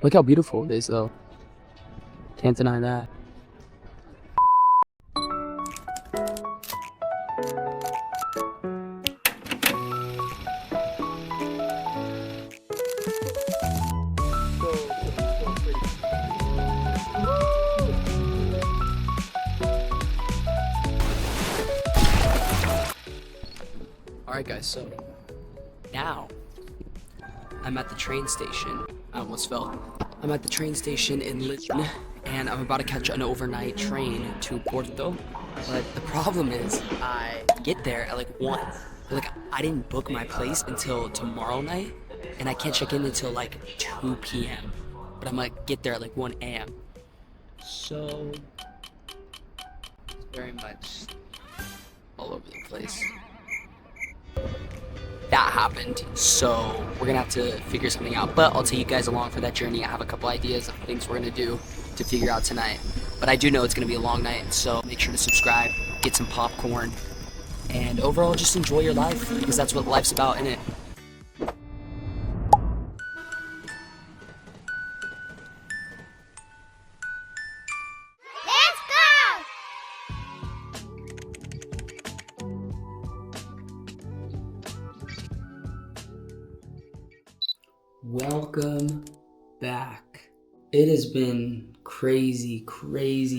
Look how beautiful it is, though. Can't deny that. Alright guys, so now I'm at the train station. I almost fell. I'm at the train station in Lisbon and I'm about to catch an overnight train to Porto. But the problem is I get there at like 1. Like I didn't book my place until tomorrow night and I can't check in until like 2 p.m. But I'm like get there at like 1 a.m. So it's very much all over the place. That happened, so we're gonna have to figure something out, but I'll take you guys along for that journey. I have a couple ideas of things we're gonna do to figure out tonight, but I do know it's gonna be a long night, so make sure to subscribe, get some popcorn, and overall just enjoy your life, because that's what life's about, innit? Welcome back. It has been crazy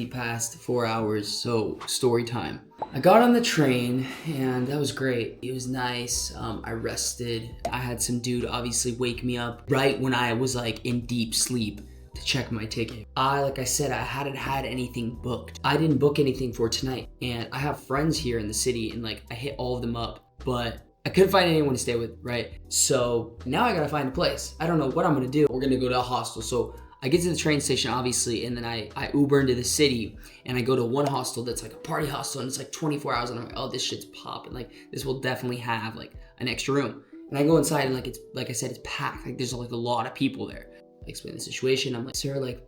past 4 hours, so story time. I got on the train and that was great. It was nice. I rested. I had some dude obviously wake me up right when I was like in deep sleep to check my ticket. Like I said, I hadn't had anything booked. I didn't book anything for tonight, and I have friends here in the city and like I hit all of them up, but I couldn't find anyone to stay with, right? So now I gotta find a place. I don't know what I'm gonna do. We're gonna go to a hostel. So I get to the train station, obviously, and then I Uber into the city, and I go to one hostel that's like a party hostel, and it's like 24 hours, and I'm like, oh, this shit's popping. Like, this will definitely have like an extra room. And I go inside, and like it's like I said, it's packed. Like there's like a lot of people there. I explain the situation. I'm like, sir, like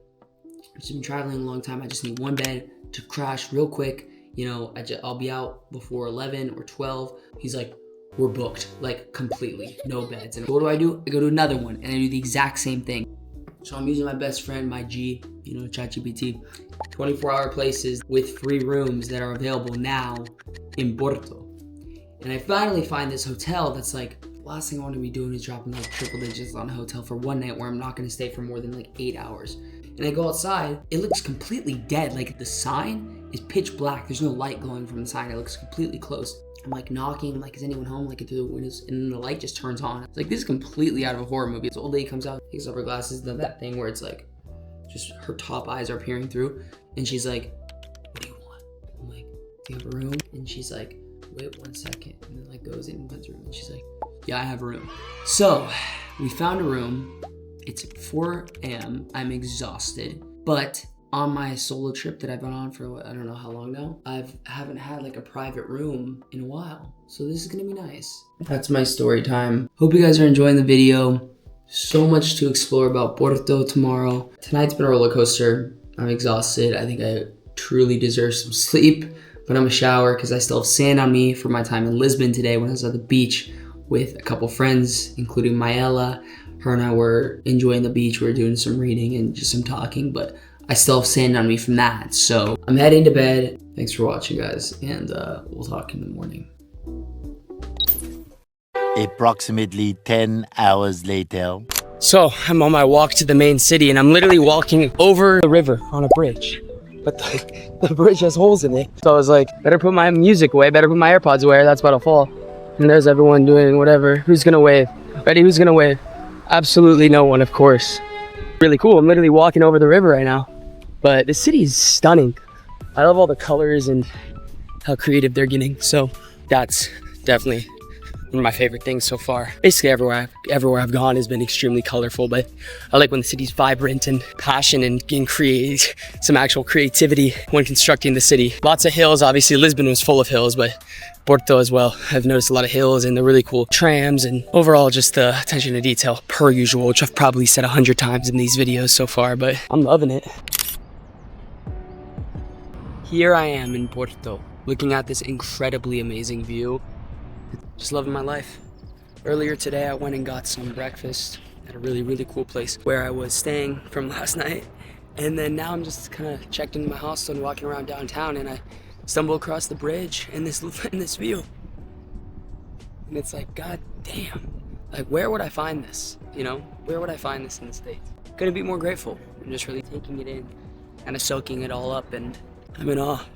I've just been traveling a long time. I just need one bed to crash real quick. You know, I'll be out before 11 or 12. He's like, we're booked, like completely, no beds. And what do? I go to another one and I do the exact same thing. So I'm using my best friend, my G, you know, ChatGPT, 24-hour places with 3 rooms that are available now in Porto. And I finally find this hotel that's like, last thing I want to be doing is dropping like triple digits on a hotel for one night where I'm not going to stay for more than like 8 hours. And I go outside, it looks completely dead. Like the sign is pitch black. There's no light glowing from the sign. It looks completely closed. I'm like knocking, like, is anyone home? Like through the windows, and then the light just turns on. It's like, this is completely out of a horror movie. This old lady comes out, takes off her glasses, does that thing where it's like, just her top eyes are peering through, and she's like, what do you want? I'm like, do you have a room? And she's like, wait 1 second, and then like goes in and finds a room, and she's like, yeah, I have a room. So we found a room. It's 4 a.m. I'm exhausted, but on my solo trip that I've been on for I don't know how long now, I haven't had like a private room in a while. So this is gonna be nice. That's my story time. Hope you guys are enjoying the video. So much to explore about Porto tomorrow. Tonight's been a roller coaster. I'm exhausted. I think I truly deserve some sleep, but I'm gonna shower because I still have sand on me for my time in Lisbon today when I was at the beach with a couple friends, including Maela. Her and I were enjoying the beach. We were doing some reading and just some talking, but I still have sand on me from that. So I'm heading to bed. Thanks for watching, guys, and we'll talk in the morning. Approximately 10 hours later. So I'm on my walk to the main city, and I'm literally walking over the river on a bridge. But the bridge has holes in it. So I was like, better put my music away, better put my AirPods away, or that's about to fall. And there's everyone doing whatever. Who's gonna wave? Ready, who's gonna wave? Absolutely no one, of course. Really cool, I'm literally walking over the river right now. But the city is stunning. I love all the colors and how creative they're getting. So that's definitely one of my favorite things so far. Basically everywhere I've gone has been extremely colorful, but I like when the city's vibrant and passion and can create some actual creativity when constructing the city. Lots of hills, obviously Lisbon was full of hills, but Porto as well. I've noticed a lot of hills and the really cool trams, and overall just the attention to detail per usual, which I've probably said 100 times in these videos so far, but I'm loving it. Here I am in Porto, looking at this incredibly amazing view. Just loving my life. Earlier today I went and got some breakfast at a really cool place where I was staying from last night. And then now I'm just kind of checked into my hostel and walking around downtown, and I stumble across the bridge in this view. And it's like, god damn, like where would I find this? You know, where would I find this in the States? Couldn't be more grateful. I'm just really taking it in, kind of soaking it all up, and I'm in awe.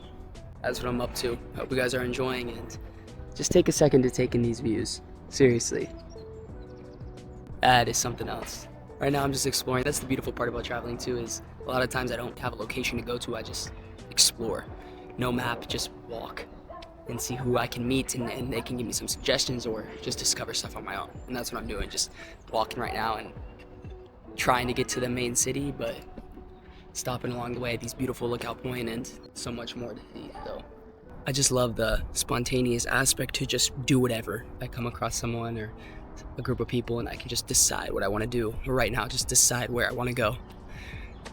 That's what I'm up to. I hope you guys are enjoying it. Just take a second to take in these views. Seriously. That is something else. Right now I'm just exploring. That's the beautiful part about traveling too, is a lot of times I don't have a location to go to. I just explore. No map, just walk and see who I can meet, and they can give me some suggestions or just discover stuff on my own. And that's what I'm doing, just walking right now and trying to get to the main city, but stopping along the way at these beautiful lookout point and so much more to see. So I just love the spontaneous aspect to just do whatever. I come across someone or a group of people and I can just decide what I want to do. Right now, just decide where I want to go.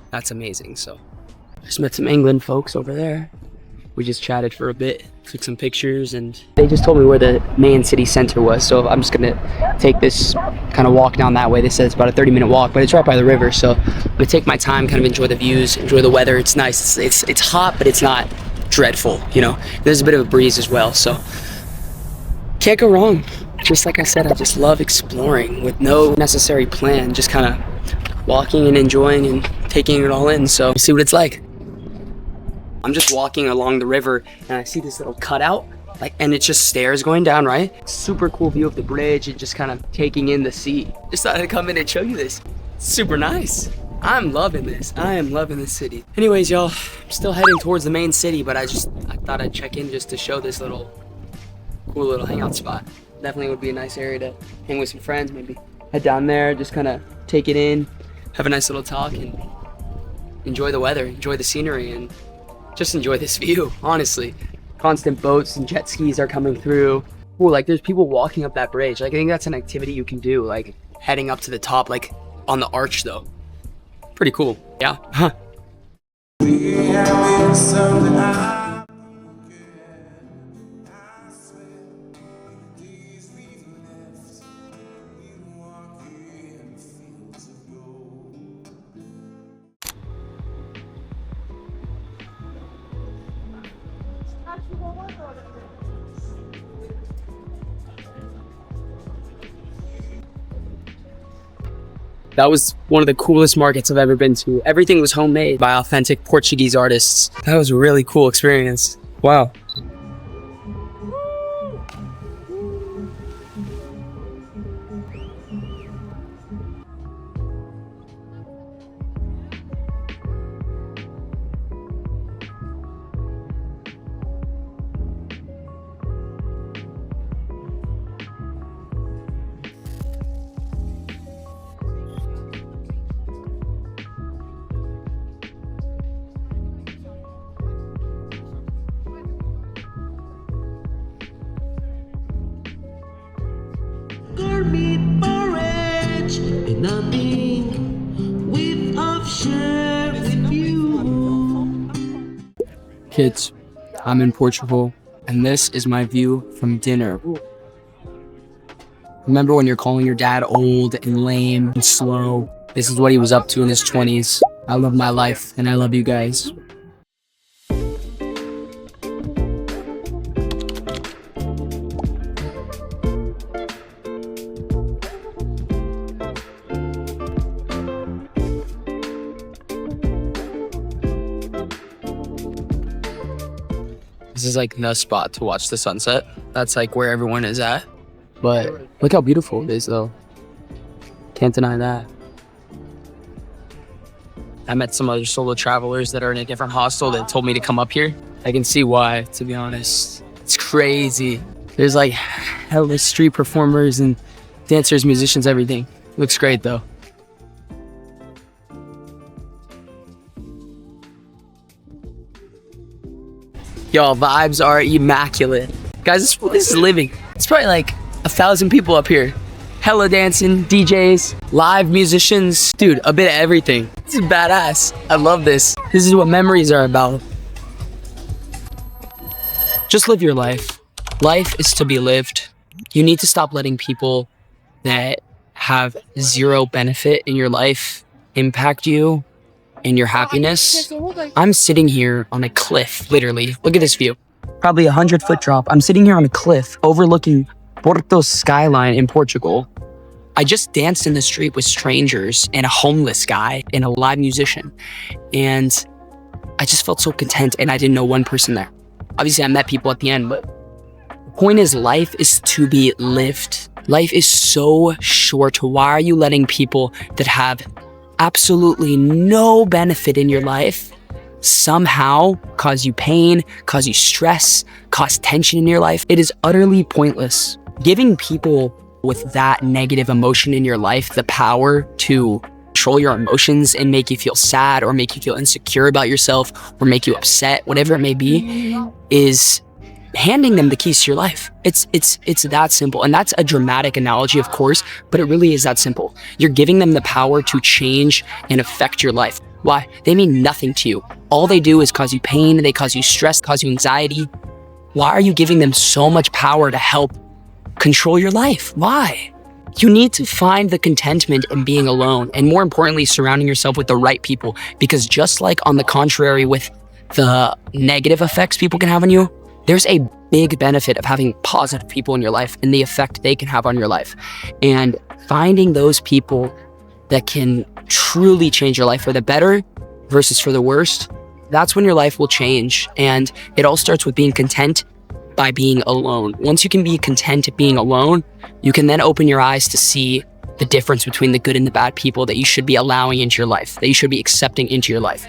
That's amazing. So I just met some England folks over there. We just chatted for a bit, took some pictures, and they just told me where the main city center was. So I'm just gonna take this kind of walk down that way. They said it's about a 30-minute walk, but it's right by the river. So I'm gonna take my time, kind of enjoy the views, enjoy the weather. It's nice. It's hot, but it's not dreadful. You know, there's a bit of a breeze as well. So can't go wrong. Just like I said, I just love exploring with no necessary plan. Just kind of walking and enjoying and taking it all in. So see what it's like. I'm just walking along the river and I see this little cutout, like, and it's just stairs going down, right? Super cool view of the bridge and just kind of taking in the sea. Just thought I'd come in and show you this. It's super nice. I'm loving this. I am loving this city. Anyways, y'all, I'm still heading towards the main city, but I thought I'd check in just to show this little cool little hangout spot. Definitely would be a nice area to hang with some friends, maybe head down there, just kind of take it in, have a nice little talk and enjoy the weather, enjoy the scenery, and just enjoy this view, honestly. Constant boats and jet skis are coming through. Ooh, like there's people walking up that bridge. Like I think that's an activity you can do, like heading up to the top, like on the arch though. Pretty cool, yeah. Huh. That was one of the coolest markets I've ever been to. Everything was homemade by authentic Portuguese artists. That was a really cool experience. Wow. meat porridge and nothing with share with you. Kids, I'm in Portugal, and this is my view from dinner. Remember when you're calling your dad old and lame and slow? This is what he was up to in his 20s. I love my life, and I love you guys. This is like the spot to watch the sunset. That's like where everyone is at. But look how beautiful it is though. Can't deny that. I met some other solo travelers that are in a different hostel that told me to come up here. I can see why, to be honest. It's crazy. There's like hella street performers and dancers, musicians, everything. Looks great though. Y'all, vibes are immaculate. Guys, this is living. It's probably like 1,000 people up here. Hella dancing, DJs, live musicians. Dude, a bit of everything. This is badass. I love this. This is what memories are about. Just live your life. Life is to be lived. You need to stop letting people that have zero benefit in your life impact you and your happiness. I'm sitting here on a cliff, literally. Look at this view. Probably 100-foot drop. I'm sitting here on a cliff overlooking Porto's skyline in Portugal. I just danced in the street with strangers and a homeless guy and a live musician. And I just felt so content, and I didn't know one person there. Obviously, I met people at the end, but the point is, life is to be lived. Life is so short. Why are you letting people that have absolutely no benefit in your life somehow cause you pain, cause you stress, cause tension in your life? It is utterly pointless. Giving people with that negative emotion in your life the power to control your emotions and make you feel sad or make you feel insecure about yourself or make you upset, whatever it may be, is handing them the keys to your life. It's that simple. And that's a dramatic analogy, of course, but it really is that simple. You're giving them the power to change and affect your life. Why? They mean nothing to you. All they do is cause you pain, they cause you stress, cause you anxiety. Why are you giving them so much power to help control your life? Why? You need to find the contentment in being alone, and more importantly, surrounding yourself with the right people. Because just like on the contrary with the negative effects people can have on you, there's a big benefit of having positive people in your life and the effect they can have on your life. And finding those people that can truly change your life for the better versus for the worst, that's when your life will change. And it all starts with being content by being alone. Once you can be content being alone, you can then open your eyes to see the difference between the good and the bad people that you should be allowing into your life, that you should be accepting into your life.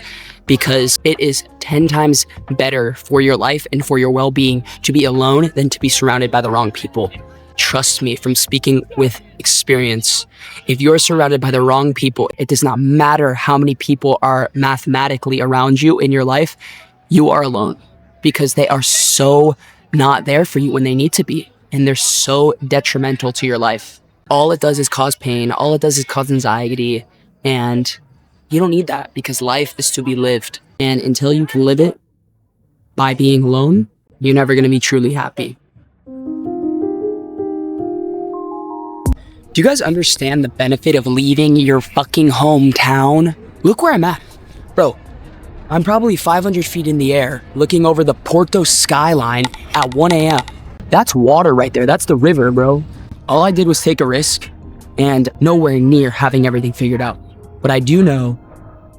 Because it is 10 times better for your life and for your well-being to be alone than to be surrounded by the wrong people. Trust me, from speaking with experience, if you're surrounded by the wrong people, it does not matter how many people are mathematically around you in your life, you are alone. Because they are so not there for you when they need to be. And they're so detrimental to your life. All it does is cause pain. All it does is cause anxiety. And you don't need that, because life is to be lived. And until you can live it by being alone, you're never going to be truly happy. Do you guys understand the benefit of leaving your fucking hometown? Look where I'm at. Bro, I'm probably 500 feet in the air looking over the Porto skyline at 1 a.m. That's water right there. That's the river, bro. All I did was take a risk and nowhere near having everything figured out. But I do know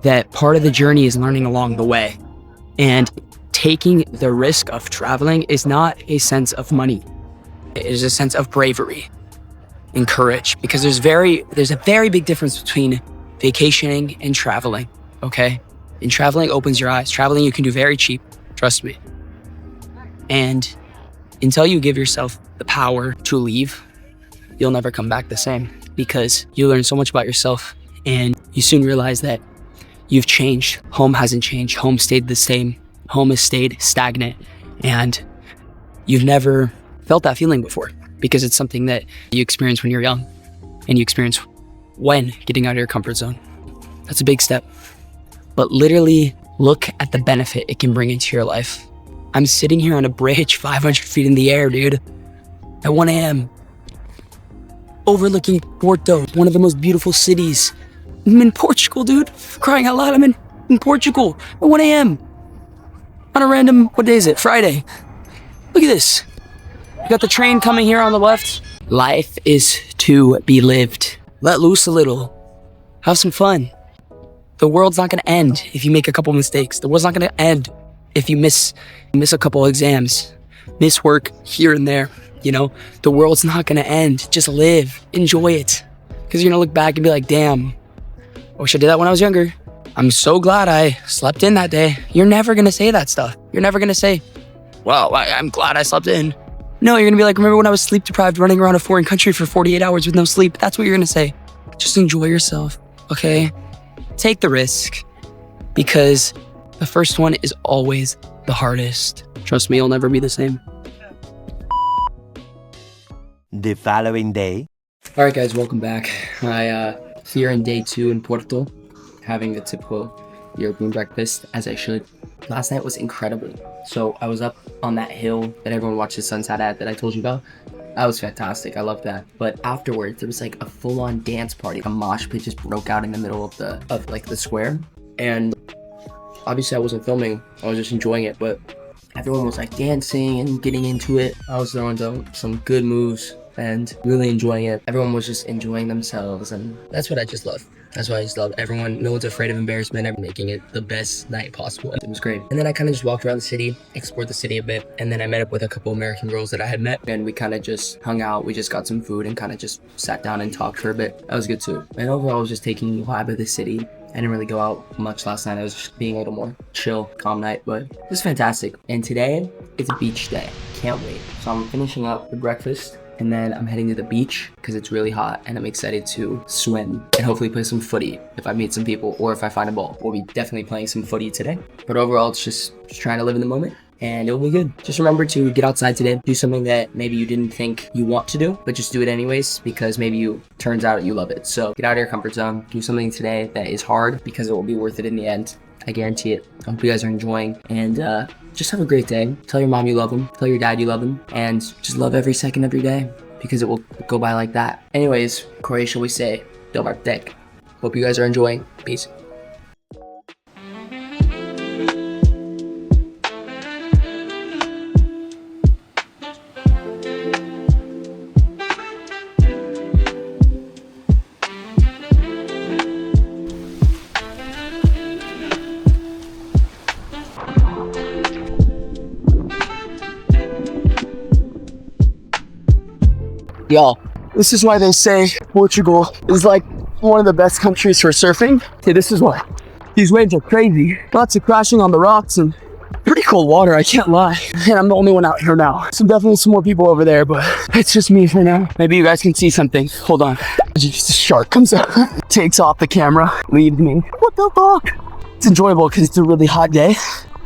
that part of the journey is learning along the way. And taking the risk of traveling is not a sense of money. It is a sense of bravery and courage, because there's a very big difference between vacationing and traveling, okay? And traveling opens your eyes. Traveling you can do very cheap, trust me. And until you give yourself the power to leave, you'll never come back the same, because you learn so much about yourself and you soon realize that you've changed. Home hasn't changed. Home stayed the same. Home has stayed stagnant, and you've never felt that feeling before, because it's something that you experience when you're young and you experience when getting out of your comfort zone. That's a big step. But literally look at the benefit it can bring into your life. I'm sitting here on a bridge 500 feet in the air, dude, at 1 a.m. overlooking Porto, one of the most beautiful cities. I'm in Portugal, dude. Crying out loud, I'm in Portugal at 1 a.m. on a random, what day is it? Friday. Look at this. You got the train coming here on the left. Life is to be lived. Let loose a little. Have some fun. The world's not gonna end if you make a couple mistakes. The world's not gonna end if you miss a couple exams, miss work here and there. You know, the world's not gonna end. Just live, enjoy it. Because you're gonna look back and be like, damn, I wish I did that when I was younger. I'm so glad I slept in that day. You're never gonna say that stuff. You're never gonna say, well, I'm glad I slept in. No, you're gonna be like, remember when I was sleep deprived running around a foreign country for 48 hours with no sleep? That's what you're gonna say. Just enjoy yourself, okay? Take the risk, because the first one is always the hardest. Trust me, you'll never be the same. The following day. All right, guys, welcome back. Here in day 2 in Porto, having the typical European breakfast, as I should. Last night was incredible. So I was up on that hill that everyone watches sunset at that I told you about, That was fantastic. I love that. But afterwards, there was like a full-on dance party. A mosh pit just broke out in the middle of the square. And obviously I wasn't filming. I was just enjoying it. But everyone was like dancing and getting into it. I was throwing some good moves and really enjoying it. Everyone was just enjoying themselves, and that's what I just love. That's why I just love everyone. No one's afraid of embarrassment. I'm making it the best night possible. It was great. And then I kind of just walked around the city, explored the city a bit, and then I met up with a couple American girls that I had met, and we kind of just hung out. We just got some food and kind of just sat down and talked for a bit. That was good too. And overall, I was just taking the vibe of the city. I didn't really go out much last night. I was just being a little more chill, calm night, but it was fantastic. And today, it's a beach day. Can't wait. So I'm finishing up the breakfast, and then I'm heading to the beach because it's really hot, and I'm excited to swim and hopefully play some footy if I meet some people or if I find a ball. We'll be definitely playing some footy today. But overall, it's just trying to live in the moment, and it'll be good. Just remember to get outside today, do something that maybe you didn't think you want to do, but just do it anyways because maybe turns out you love it. So get out of your comfort zone, do something today that is hard because it will be worth it in the end. I guarantee it. I hope you guys are enjoying, and just have a great day. Tell your mom you love them, tell your dad you love them, and just love every second every day because it will go by like that. Anyways, Croatia we say, dobar tek. Hope you guys are enjoying. Peace. Y'all, this is why they say Portugal is like one of the best countries for surfing. Okay, this is why. These waves are crazy. Lots of crashing on the rocks and pretty cold water, I can't lie. And I'm the only one out here now. So definitely some more people over there, but it's just me for now. Maybe you guys can see something. Hold on. Just a shark comes out, takes off the camera, leaves me. What the fuck? It's enjoyable because it's a really hot day.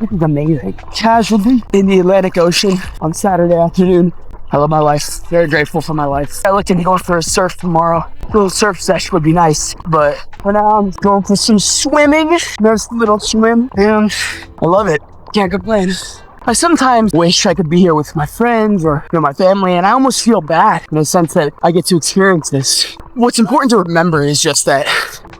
This is amazing. Casually in the Atlantic Ocean on Saturday afternoon. I love my life. Very grateful for my life. I look into going for a surf tomorrow. A little surf session would be nice, but for now I'm going for some swimming. Nice little swim, and I love it. Can't complain. I sometimes wish I could be here with my friends or my family, and I almost feel bad in the sense that I get to experience this. What's important to remember is just that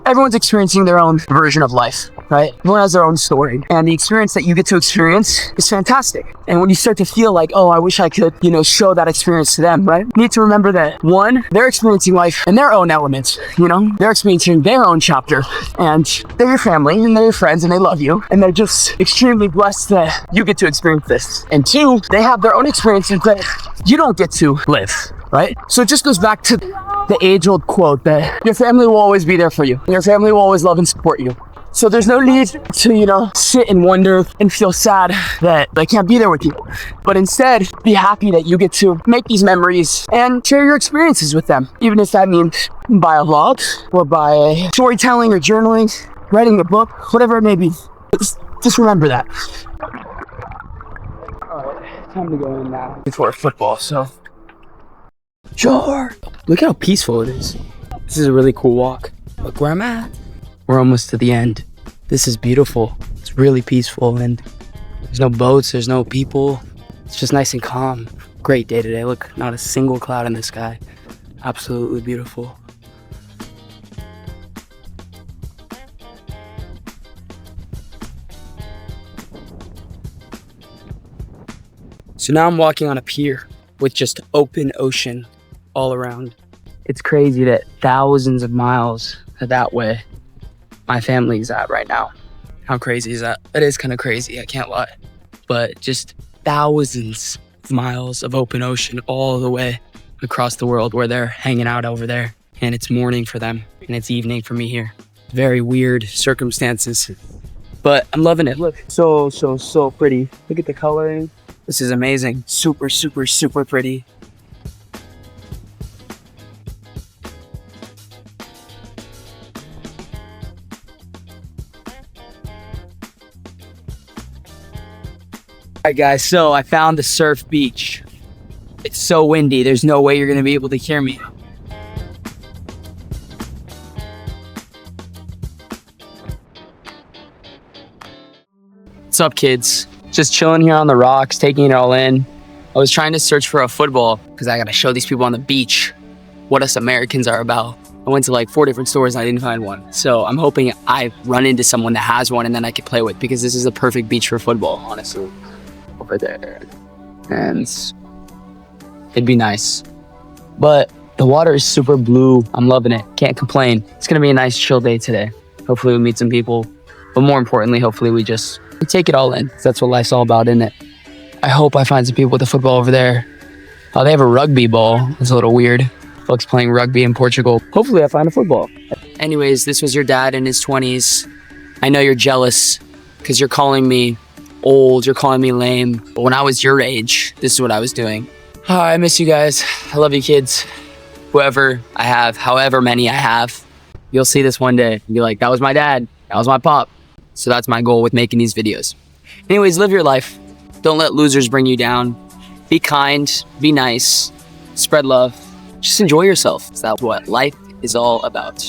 everyone's experiencing their own version of life, right? Everyone has their own story, and the experience that you get to experience is fantastic. And when you start to feel like, oh, I wish I could, show that experience to them, right? You need to remember that, one, they're experiencing life in their own elements, They're experiencing their own chapter, and they're your family, and they're your friends, and they love you, and they're just extremely blessed that you get to experience this. And two, they have their own experiences that you don't get to live, right? So it just goes back to the age-old quote that your family will always be there for you. Your family will always love and support you. So there's no need to, sit and wonder and feel sad that they can't be there with you. But instead, be happy that you get to make these memories and share your experiences with them. Even if that means by a vlog or by storytelling or journaling, writing a book, whatever it may be. Just remember that. Alright, time to go in now before football, so. Sure. Look how peaceful it is. This is a really cool walk. Look where I'm at. We're almost to the end. This is beautiful. It's really peaceful, and there's no boats, there's no people. It's just nice and calm. Great day today. Look, not a single cloud in the sky. Absolutely beautiful. So now I'm walking on a pier with just open ocean all around. It's crazy that thousands of miles that way my family's at right now. How crazy is that? That is kind of crazy, I can't lie. But just thousands of miles of open ocean all the way across the world where they're hanging out over there. And it's morning for them and it's evening for me here. Very weird circumstances, but I'm loving it. Look, so pretty. Look at the coloring. This is amazing. Super, super, super pretty. Alright guys, so I found the surf beach. It's so windy, there's no way you're gonna be able to hear me. What's up, kids? Just chilling here on the rocks, taking it all in. I was trying to search for a football because I gotta show these people on the beach what us Americans are about. I went to like 4 different stores and I didn't find one. So I'm hoping I run into someone that has one and then I can play with, because this is the perfect beach for football, honestly. Over there. And it'd be nice. But the water is super blue. I'm loving it. Can't complain. It's gonna be a nice chill day today. Hopefully we meet some people. But more importantly, hopefully we take it all in. That's what life's all about, isn't it? I hope I find some people with a football over there. Oh, they have a rugby ball. It's a little weird. Folks playing rugby in Portugal. Hopefully I find a football. Anyways, this was your dad in his 20s. I know you're jealous because you're calling me old, you're calling me lame. But when I was your age, this is what I was doing. Oh, I miss you guys. I love you kids. Whoever I have, however many I have, you'll see this one day and be like, that was my dad, that was my pop. So that's my goal with making these videos. Anyways, live your life. Don't let losers bring you down. Be kind, be nice, spread love. Just enjoy yourself. That's what life is all about.